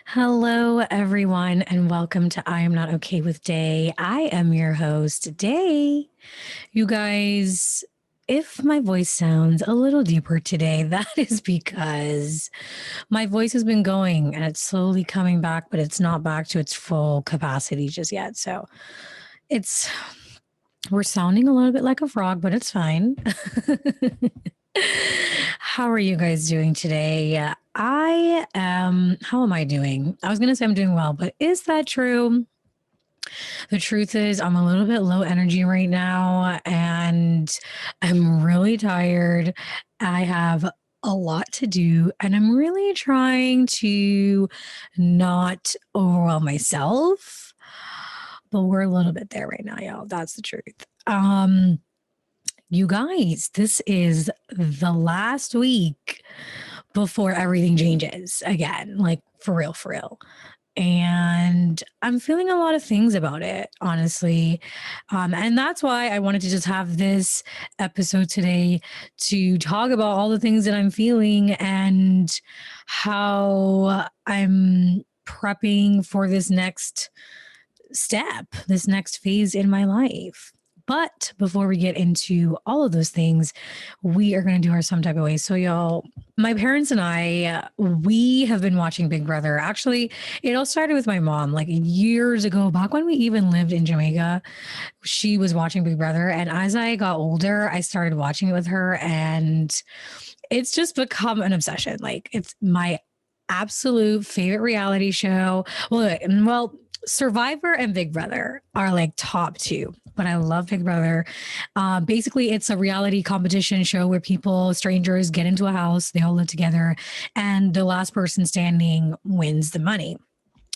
Hello, everyone, and welcome to I Am Not Okay with Day. I am your host, Day. You guys, if my voice sounds a little deeper today, that is because my voice has been going and it's slowly coming back, but it's not back to its full capacity just yet. So it's, we're sounding a little bit like a frog, but it's fine. How are you guys doing today? How am I doing? I was going to say I'm doing well, but is that true? The truth is, I'm a little bit low energy right now and I'm really tired. I have a lot to do and I'm really trying to not overwhelm myself, but we're a little bit there right now, y'all. That's the truth. You guys, this is the last week before everything changes again, like for real, for real. And I'm feeling a lot of things about it, honestly. And that's why I wanted to just have this episode today to talk about all the things that I'm feeling and how I'm prepping for this next step, this next phase in my life. But before we get into all of those things, we are going to do our some type of way. So, y'all, my parents and I, we have been watching Big Brother. Actually, it all started with my mom like years ago, back when we even lived in Jamaica. She was watching Big Brother. And as I got older, I started watching it with her. And it's just become an obsession. Like, it's my absolute favorite reality show. Well, Survivor and Big Brother are like top two, but I love Big Brother. Basically, it's a reality competition show where people, strangers, get into a house, they all live together, and the last person standing wins the money.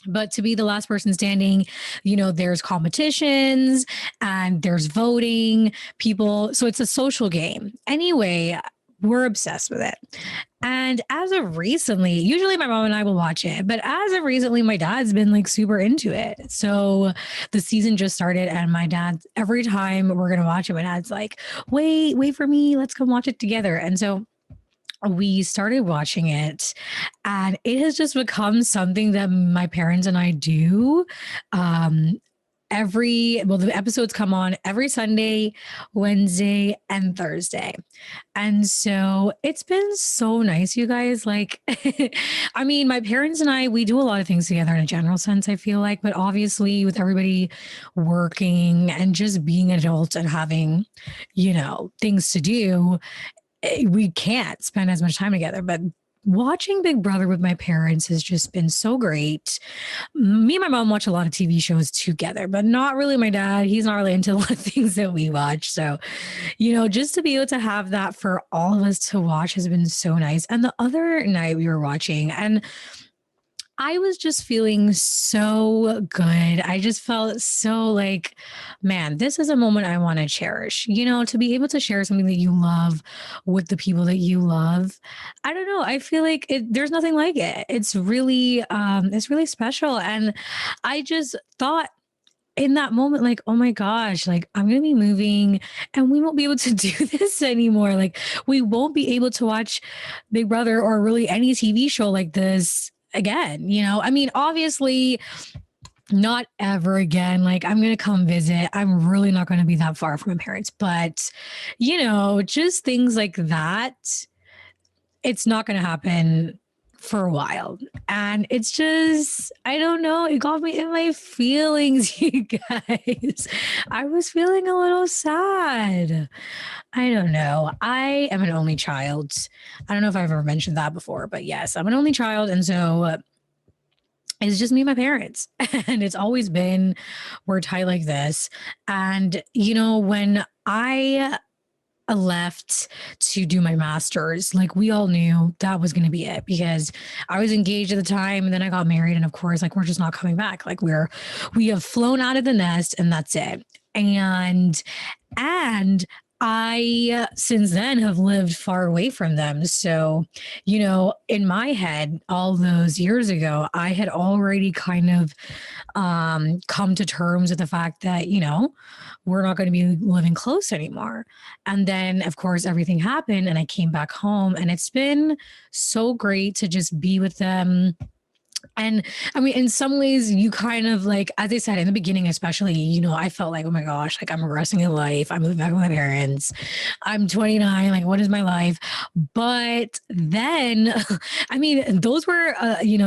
But to be the last person standing, there's competitions and there's voting people. So it's a social game. Anyway, we're obsessed with it. And as of recently, usually my mom and I will watch it, but as of recently, my dad's been like super into it. So the season just started, and my dad, every time we're going to watch it, my dad's like, wait for me. Let's come watch it together. And so we started watching it, and it has just become something that my parents and I do. Um, the episodes come on every Sunday, Wednesday, and Thursday. And so it's been so nice, you guys. Like, I mean, my parents and I, we do a lot of things together in a general sense, I feel like, but obviously with everybody working and just being adults and having, things to do, we can't spend as much time together. But watching Big Brother with my parents has just been so great. Me and my mom watch a lot of TV shows together, but not really my dad. He's not really into a lot of things that we watch. So, just to be able to have that for all of us to watch has been so nice. And the other night we were watching, and I was just feeling so good. I just felt so like, man, this is a moment I want to cherish, to be able to share something that you love with the people that you love. I don't know. I feel like there's nothing like it. It's really special. And I just thought, in that moment, like, oh my gosh, like I'm going to be moving and we won't be able to do this anymore. Like, we won't be able to watch Big Brother or really any TV show like this again. I mean, obviously, not ever again. Like, I'm going to come visit. I'm really not going to be that far from my parents. But, just things like that, it's not going to happen for a while. And it's just, I don't know, it got me in my feelings, you guys. I was feeling a little sad. I don't know. I am an only child. I don't know if I've ever mentioned that before, but yes, I'm an only child. And so it's just me and my parents. And it's always been, we're tight like this. And, when I left to do my master's, like we all knew that was going to be it because I was engaged at the time and then I got married. And of course, like we're just not coming back. Like we have flown out of the nest and that's it. And I, since then, have lived far away from them. So, in my head, all those years ago, I had already kind of come to terms with the fact that, we're not going to be living close anymore. And then, of course, everything happened and I came back home, and it's been so great to just be with them And I mean, in some ways, you kind of like, as I said in the beginning, especially, I felt like, oh my gosh, like I'm regressing in life. I'm moving back with my parents. I'm 29. Like, what is my life? But then, I mean, those were,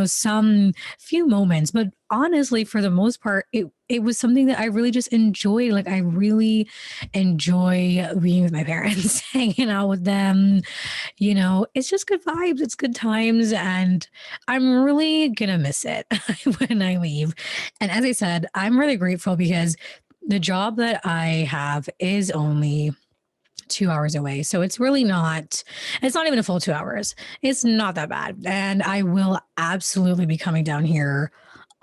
some few moments, but honestly, for the most part, it was something that I really just enjoyed. Like, I really enjoy being with my parents, hanging out with them. It's just good vibes. It's good times. And I'm really going to miss it when I leave. And as I said, I'm really grateful because the job that I have is only 2 hours away. So it's not even a full 2 hours. It's not that bad. And I will absolutely be coming down here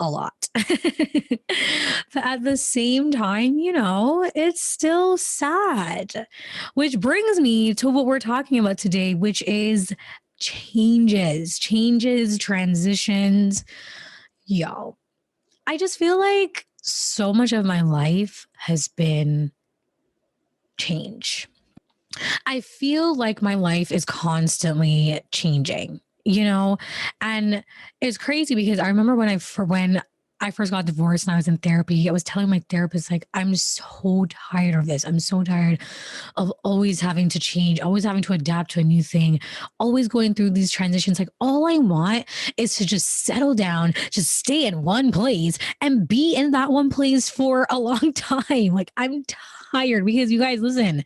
a lot. But at the same time, it's still sad. Which brings me to what we're talking about today, which is changes, transitions. Yo, I just feel like so much of my life has been change. I feel like my life is constantly changing, and it's crazy because I remember when I first got divorced and I was in therapy, I was telling my therapist, like, I'm so tired of this. I'm so tired of always having to change, always having to adapt to a new thing, always going through these transitions. Like, all I want is to just settle down, just stay in one place and be in that one place for a long time. Like, I'm tired because you guys, listen,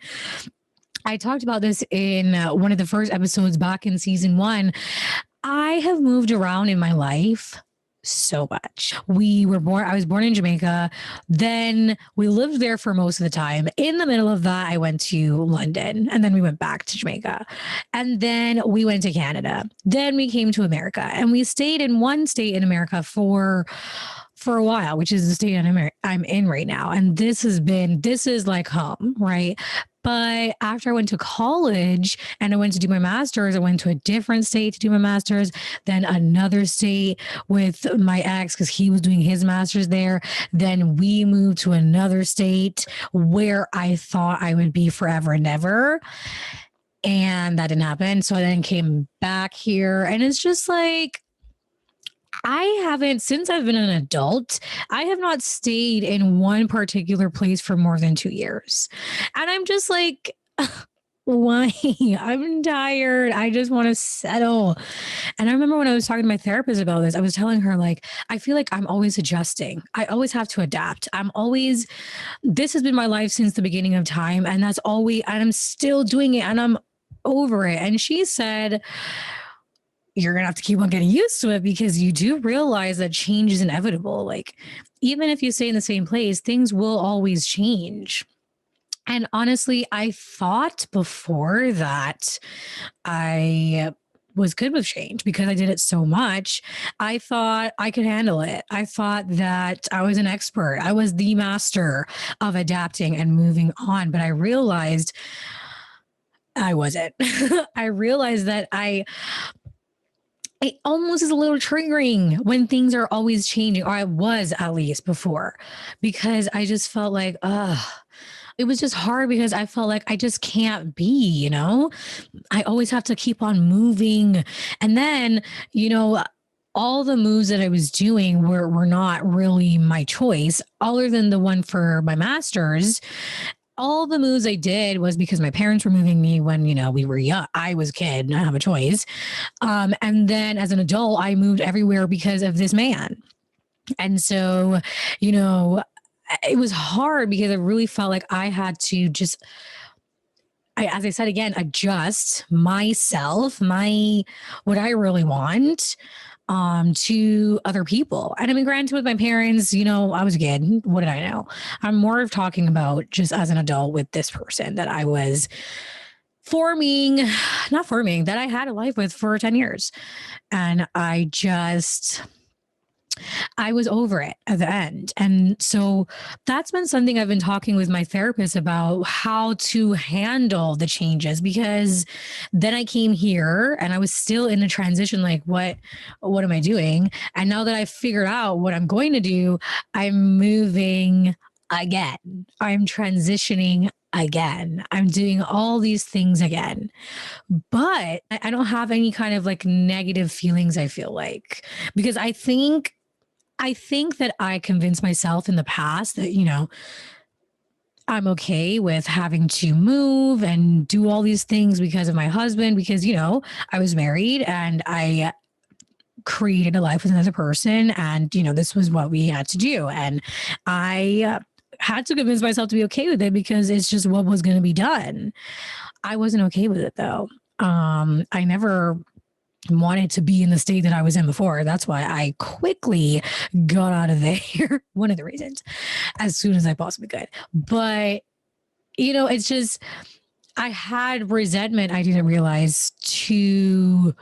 I talked about this in one of the first episodes back in season 1. I have moved around in my life so much. I was born in Jamaica. Then we lived there for most of the time. In the middle of that, I went to London and then we went back to Jamaica. And then we went to Canada. Then we came to America and we stayed in one state in America for a while, which is the state I'm in right now. And this is like home, right? But after I went to college and I went to do my master's, I went to a different state to do my master's, then another state with my ex because he was doing his master's there. Then we moved to another state where I thought I would be forever and ever. And that didn't happen. So I then came back here and it's just like, since I've been an adult, I have not stayed in one particular place for more than 2 years. And I'm just like, why? I'm tired. I just want to settle. And I remember when I was talking to my therapist about this, I was telling her, like, I feel like I'm always adjusting. I always have to adapt. This has been my life since the beginning of time. And and I'm still doing it and I'm over it. And she said, you're going to have to keep on getting used to it because you do realize that change is inevitable. Like, even if you stay in the same place, things will always change. And honestly, I thought before that I was good with change because I did it so much. I thought I could handle it. I thought that I was an expert. I was the master of adapting and moving on. But I realized I wasn't. I realized that it almost is a little triggering when things are always changing, or I was at least before, because I just felt like, it was just hard because I felt like I just can't be, I always have to keep on moving. And then, all the moves that I was doing were not really my choice, other than the one for my master's. All the moves I did was because my parents were moving me when, we were young. I was a kid, I have a choice. And then as an adult, I moved everywhere because of this man. And so, it was hard because I really felt like I had to just, as I said again, adjust myself, what I really want to other people. And I mean, granted, with my parents, I was a kid. What did I know? I'm more of talking about just as an adult with this person that I was that I had a life with for 10 years. And I was over it at the end. And so that's been something I've been talking with my therapist about, how to handle the changes, because then I came here and I was still in a transition, like what am I doing? And now that I've figured out what I'm going to do, I'm moving again. I'm transitioning again. I'm doing all these things again. But I don't have any kind of like negative feelings, I feel like, because I think that I convinced myself in the past that, I'm okay with having to move and do all these things because of my husband, because, I was married and I created a life with another person. And, this was what we had to do. And I had to convince myself to be okay with it because it's just what was going to be done. I wasn't okay with it though. I never wanted to be in the state that I was in before. That's why I quickly got out of there. One of the reasons, as soon as I possibly could. But, it's just, I had resentment I didn't realize to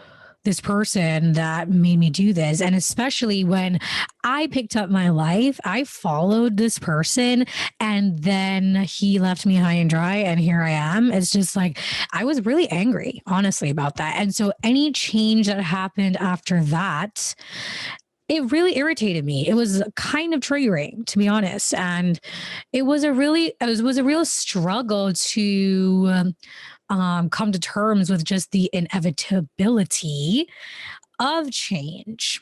this person that made me do this. And especially when I picked up my life, I followed this person and then he left me high and dry. And here I am. It's just like, I was really angry, honestly, about that. And so any change that happened after that, it really irritated me. It was kind of triggering, to be honest. And it was a real struggle to come to terms with just the inevitability of change.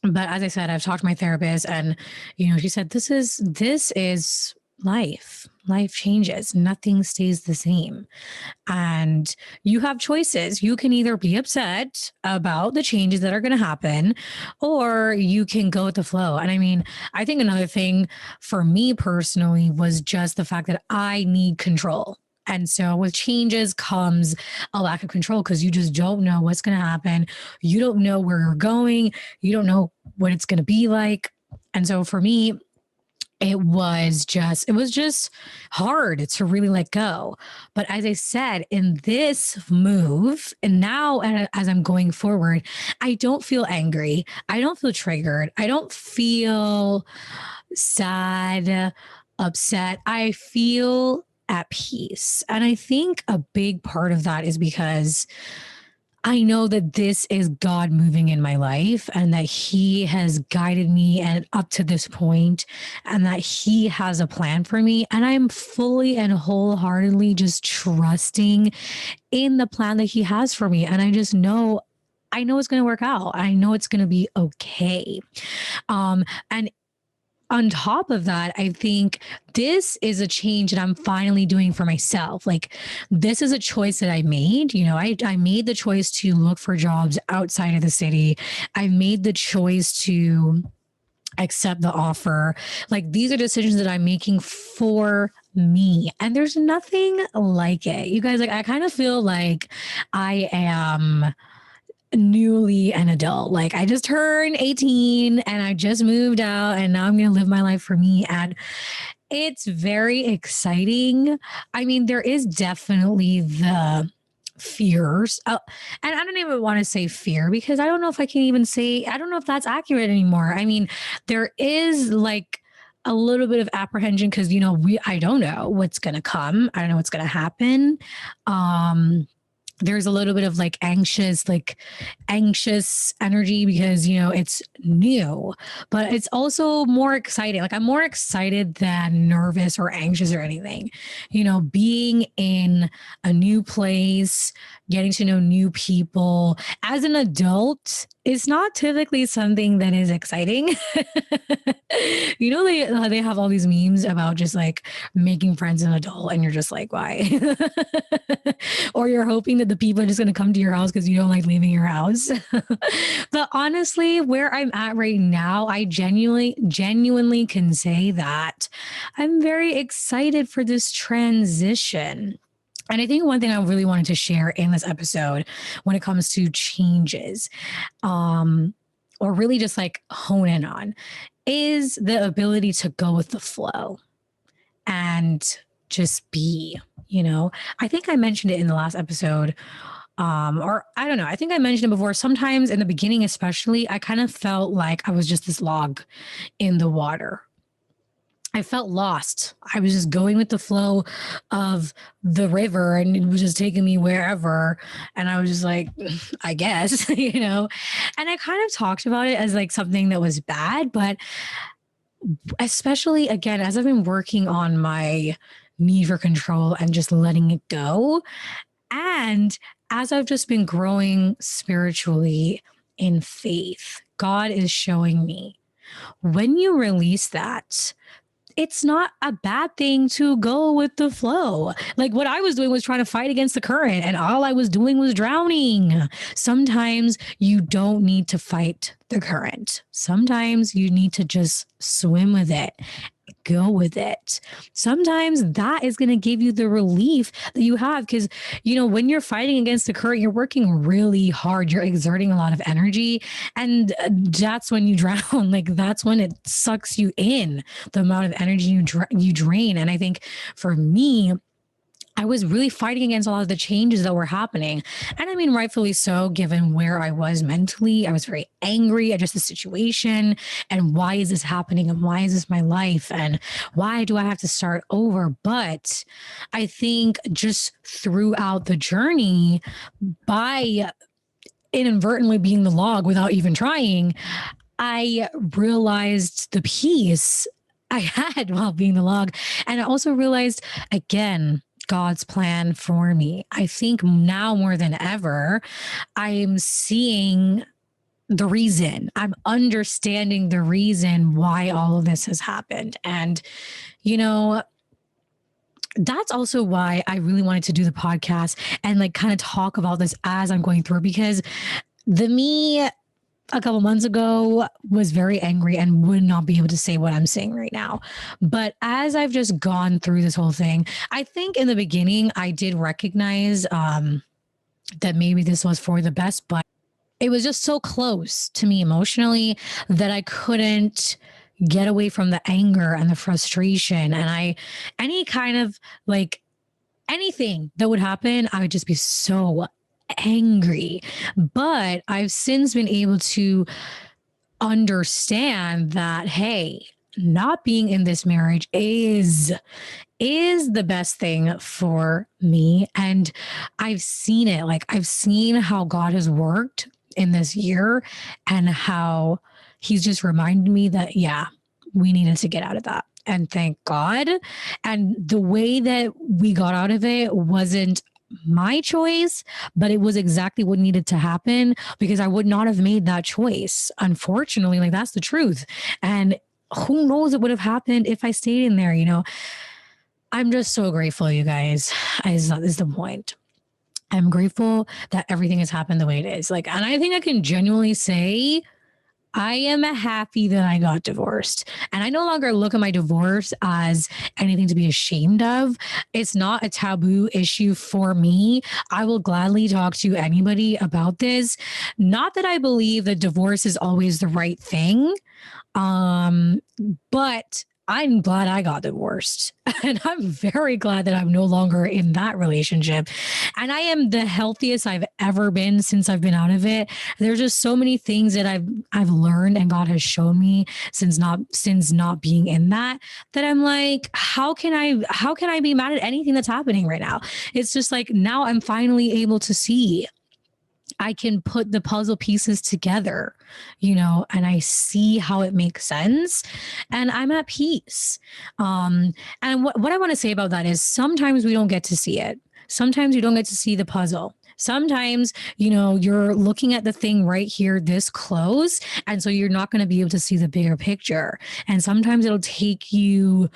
But as I said, I've talked to my therapist and, she said, this is life. Life changes. Nothing stays the same. And you have choices. You can either be upset about the changes that are going to happen, or you can go with the flow. And I mean, I think another thing for me personally was just the fact that I need control. And so with changes comes a lack of control because you just don't know what's going to happen. You don't know where you're going. You don't know what it's going to be like. And so for me, it was just hard to really let go. But as I said, in this move, and now as I'm going forward, I don't feel angry. I don't feel triggered. I don't feel sad, upset. I feel at peace. And I think a big part of that is because I know that this is God moving in my life and that He has guided me and up to this point, and that He has a plan for me. And I'm fully and wholeheartedly just trusting in the plan that He has for me. And I know it's going to work out. I know it's going to be okay. And on top of that, I think this is a change that I'm finally doing for myself. Like, this is a choice that I made. I made the choice to look for jobs outside of the city. I made the choice to accept the offer. Like, these are decisions that I'm making for me. And there's nothing like it. You guys, like, I kind of feel like I am newly an adult. Like, I just turned 18 and I just moved out and now I'm going to live my life for me. And it's very exciting. I mean, there is definitely the fears. And I don't even want to say fear because I don't know if I don't know if that's accurate anymore. I mean, there is like a little bit of apprehension because, I don't know what's going to come. I don't know what's going to happen. There's a little bit of like anxious energy because, it's new, but it's also more exciting. Like, I'm more excited than nervous or anxious or anything, being in a new place, getting to know new people as an adult is not typically something that is exciting. They have all these memes about just like making friends as an adult and you're just like, why? Or you're hoping that the people are just going to come to your house because you don't like leaving your house. But honestly, where I'm at right now, I genuinely can say that I'm very excited for this transition. And I think one thing I really wanted to share in this episode when it comes to changes, or really just like hone in on, is the ability to go with the flow and just be, I think I mentioned it in the last episode. Or I don't know. I think I mentioned it before. Sometimes in the beginning, especially, I kind of felt like I was just this log in the water. I felt lost. I was just going with the flow of the river and it was just taking me wherever. And I was just like, I guess, And I kind of talked about it as like something that was bad, but especially again, as I've been working on my need for control and just letting it go. And as I've just been growing spiritually in faith, God is showing me when you release that, it's not a bad thing to go with the flow. Like what I was doing was trying to fight against the current, and all I was doing was drowning. Sometimes you don't need to fight the current. Sometimes you need to just swim with it. Go with it. Sometimes that is going to give you the relief that you have because, when you're fighting against the current, you're working really hard. You're exerting a lot of energy. And that's when you drown. Like that's when it sucks you in, the amount of energy you drain. And I think for me, I was really fighting against a lot of the changes that were happening. And I mean, rightfully so, given where I was mentally. I was very angry at just the situation. And why is this happening? And why is this my life? And why do I have to start over? But I think just throughout the journey, by inadvertently being the log without even trying, I realized the peace I had while being the log. And I also realized, again, God's plan for me. I think now more than ever, I'm seeing the reason. I'm understanding the reason why all of this has happened. And, that's also why I really wanted to do the podcast and like kind of talk about this as I'm going through, because the me a couple months ago was very angry and would not be able to say what I'm saying right now. But as I've just gone through this whole thing, I think in the beginning I did recognize that maybe this was for the best, but it was just so close to me emotionally that I couldn't get away from the anger and the frustration. And any kind of like anything that would happen, I would just be so angry. But I've since been able to understand that, hey, not being in this marriage is the best thing for me. And I've seen it. Like I've seen how God has worked in this year and how he's just reminded me that, yeah, we needed to get out of that. And thank God. And the way that we got out of it wasn't my choice, but it was exactly what needed to happen because I would not have made that choice. Unfortunately, like that's the truth. And who knows what would have happened if I stayed in there, I'm just so grateful, you guys. Is the point. I'm grateful that everything has happened the way it is. Like, and I think I can genuinely say I am happy that I got divorced. And I no longer look at my divorce as anything to be ashamed of. It's not a taboo issue for me. I will gladly talk to anybody about this. Not that I believe that divorce is always the right thing. But I'm glad I got divorced. And I'm very glad that I'm no longer in that relationship. And I am the healthiest I've ever been since I've been out of it. There's just so many things that I've learned and God has shown me since not being in that I'm like, how can I be mad at anything that's happening right now? It's just like now I'm finally able to see I can put the puzzle pieces together, and I see how it makes sense and I'm at peace. And what I want to say about that is sometimes we don't get to see it. Sometimes you don't get to see the puzzle. Sometimes, you're looking at the thing right here this close. And so you're not going to be able to see the bigger picture. And sometimes it'll take you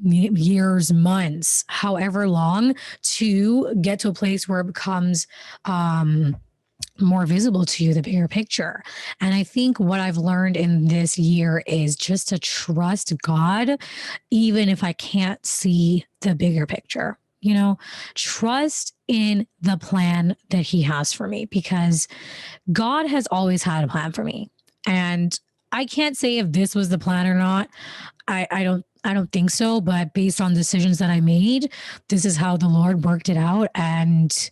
years, months, however long to get to a place where it becomes, more visible to you, the bigger picture. And I think what I've learned in this year is just to trust God, even if I can't see the bigger picture, trust in the plan that he has for me, because God has always had a plan for me. And I can't say if this was the plan or not. I don't think so, but based on decisions that I made, this is how the Lord worked it out. And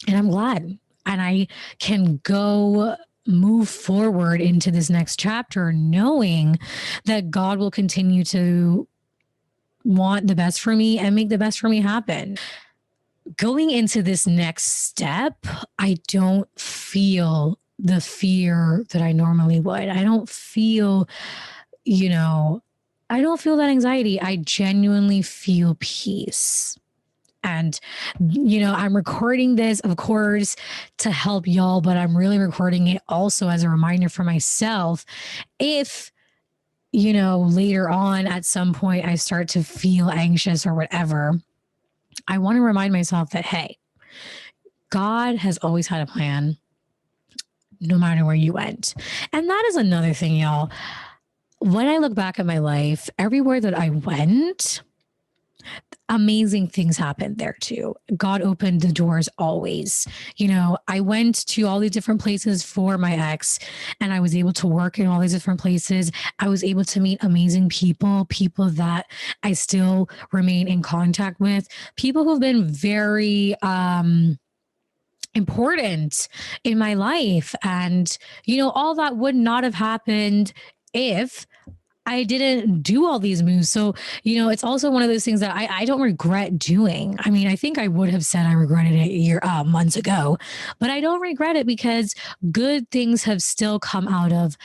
I'm glad. And I can go move forward into this next chapter knowing that God will continue to want the best for me and make the best for me happen. Going into this next step, I don't feel the fear that I normally would. I don't feel, I don't feel that anxiety. I genuinely feel peace. And, I'm recording this, of course, to help y'all, but I'm really recording it also as a reminder for myself. If, later on at some point I start to feel anxious or whatever, I want to remind myself that, hey, God has always had a plan no matter where you went. And that is another thing, y'all. When I look back at my life, everywhere that I went, amazing things happened there too. God opened the doors always. I went to all these different places for my ex, and I was able to work in all these different places. I was able to meet amazing people that I still remain in contact with, people who've been very important in my life. And, all that would not have happened if I didn't do all these moves. So, it's also one of those things that I don't regret doing. I mean, I think I would have said I regretted it months ago, but I don't regret it because good things have still come out of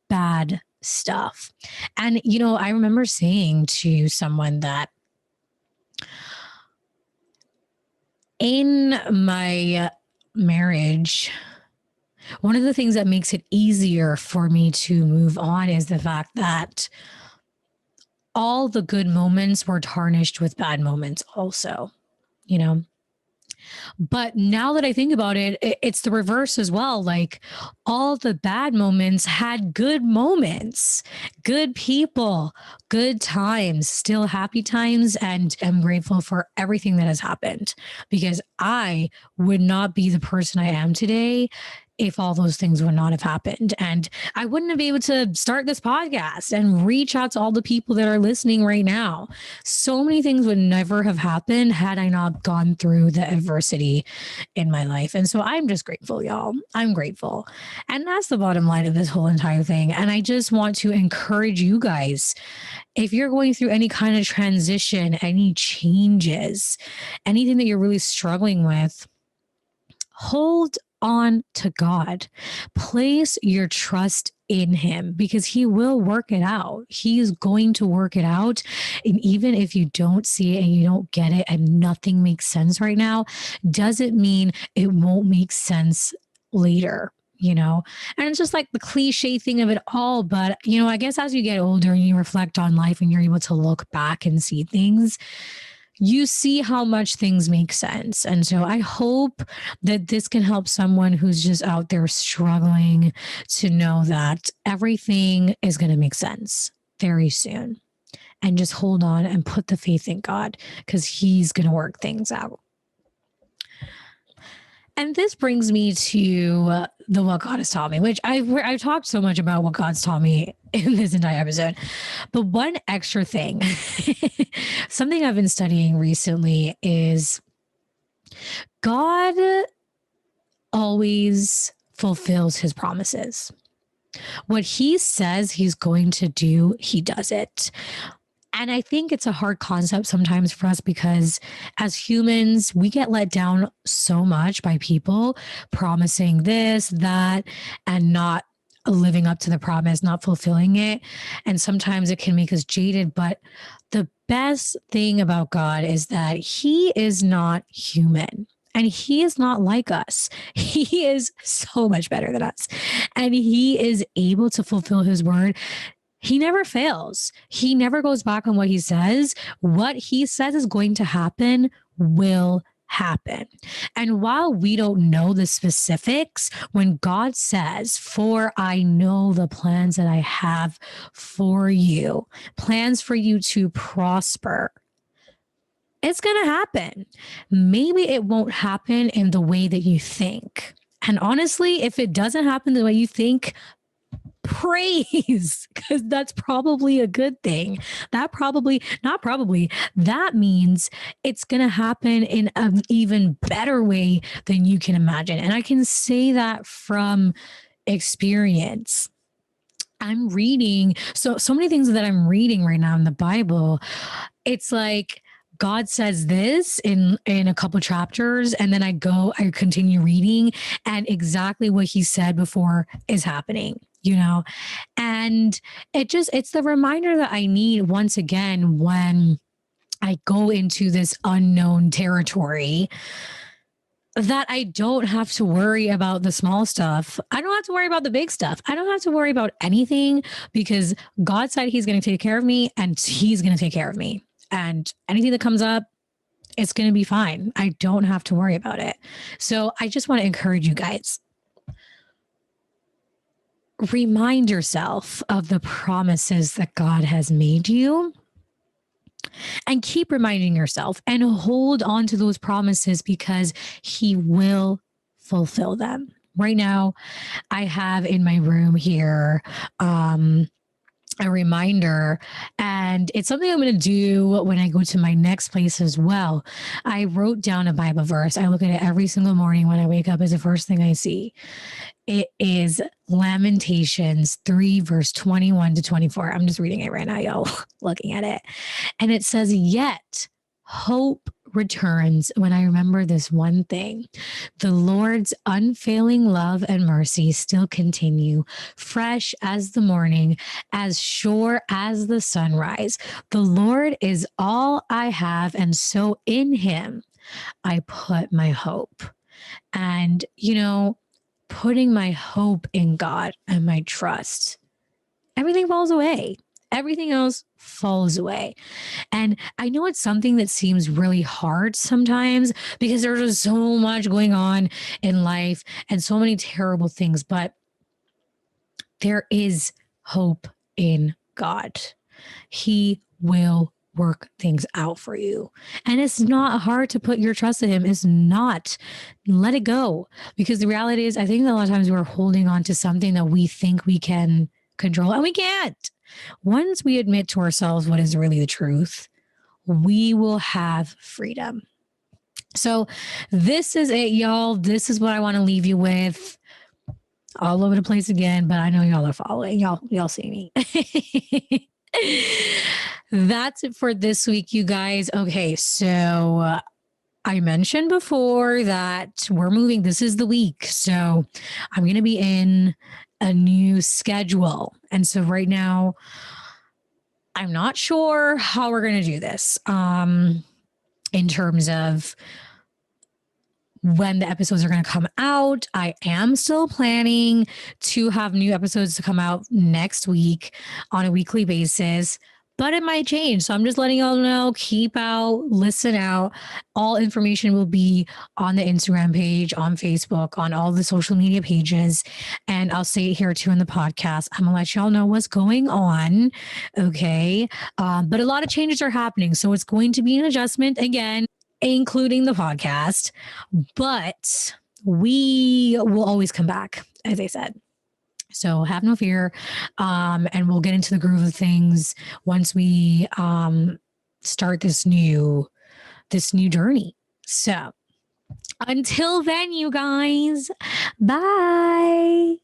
bad stuff. And, I remember saying to someone that in my marriage, one of the things that makes it easier for me to move on is the fact that all the good moments were tarnished with bad moments also, But now that I think about it, it's the reverse as well. Like all the bad moments had good moments, good people, good times, still happy times. And I'm grateful for everything that has happened because I would not be the person I am today if all those things would not have happened. And I wouldn't have been able to start this podcast and reach out to all the people that are listening right now. So many things would never have happened had I not gone through the adversity in my life. And so I'm just grateful, y'all. I'm grateful. And that's the bottom line of this whole entire thing. And I just want to encourage you guys, if you're going through any kind of transition, any changes, anything that you're really struggling with, hold on to God. Place your trust in Him because He will work it out. He is going to work it out. And even if you don't see it and you don't get it and nothing makes sense right now, doesn't mean it won't make sense later. And it's just like the cliche thing of it all. But, I guess as you get older and you reflect on life and you're able to look back and see things, you see how much things make sense. And so I hope that this can help someone who's just out there struggling to know that everything is going to make sense very soon. And just hold on and put the faith in God because He's going to work things out. And this brings me to the what God has taught me, which I've talked so much about what God's taught me in this entire episode. But one extra thing, something I've been studying recently is God always fulfills His promises. What He says He's going to do, He does it. And I think it's a hard concept sometimes for us because as humans, we get let down so much by people promising this, that, and not living up to the promise, not fulfilling it. And sometimes it can make us jaded. But the best thing about God is that He is not human. And He is not like us. He is so much better than us. And He is able to fulfill His word. He never fails. He never goes back on what He says. What He says is going to happen will happen. And while we don't know the specifics, when God says, "For I know the plans that I have for you, plans for you to prosper," it's going to happen. Maybe it won't happen in the way that you think. And honestly, if it doesn't happen the way you think, praise, because that's probably a good thing. That means it's going to happen in an even better way than you can imagine. And I can say that from experience. I'm reading so many things that I'm reading right now in the Bible. It's like God says this in a couple chapters, and then I continue reading, and exactly what He said before is happening. you know? And it's the reminder that I need once again when I go into this unknown territory, that I don't have to worry about the small stuff. I don't have to worry about the big stuff. I don't have to worry about anything because God said he's going to take care of me and he's going to take care of me. And anything that comes up, it's going to be fine. I don't have to worry about it. So I just want to encourage you guys. Remind yourself of the promises that God has made you and keep reminding yourself and hold on to those promises because he will fulfill them. Right now, I have in my room here a reminder, and it's something I'm going to do when I go to my next place as well. I wrote down a Bible verse. I look at it every single morning when I wake up, as the first thing I see. It is Lamentations 3, verse 21 to 24. I'm just reading it right now, y'all, looking at it. And it says, yet hope returns when I remember this one thing. The Lord's unfailing love and mercy still continue, fresh as the morning, as sure as the sunrise. The Lord is all I have, and so in him I put my hope. And, putting my hope in God and my trust, everything falls away. Everything else falls away. And I know it's something that seems really hard sometimes because there's just so much going on in life and so many terrible things, but there is hope in God. He will work things out for you. And it's not hard to put your trust in him. It's not. Let it go. Because the reality is, I think that a lot of times we're holding on to something that we think we can control, and we can't. Once we admit to ourselves what is really the truth, we will have freedom. So this is it, y'all. This is what I want to leave you with. All over the place again, but I know y'all are following. Y'all see me. That's it for this week, you guys. Okay, so I mentioned before that we're moving. This is the week. So I'm going to be in a new schedule. And so right now, I'm not sure how we're going to do this in terms of when the episodes are going to come out. I am still planning to have new episodes to come out next week on a weekly basis, but it might change. So I'm just letting y'all know, keep out, listen out. All information will be on the Instagram page, on Facebook, on all the social media pages. And I'll say it here too in the podcast. I'm going to let y'all know what's going on. Okay. But a lot of changes are happening. So it's going to be an adjustment again, including the podcast, but we will always come back, as I said. So have no fear. And we'll get into the groove of things once we start this new journey. So until then, you guys, bye.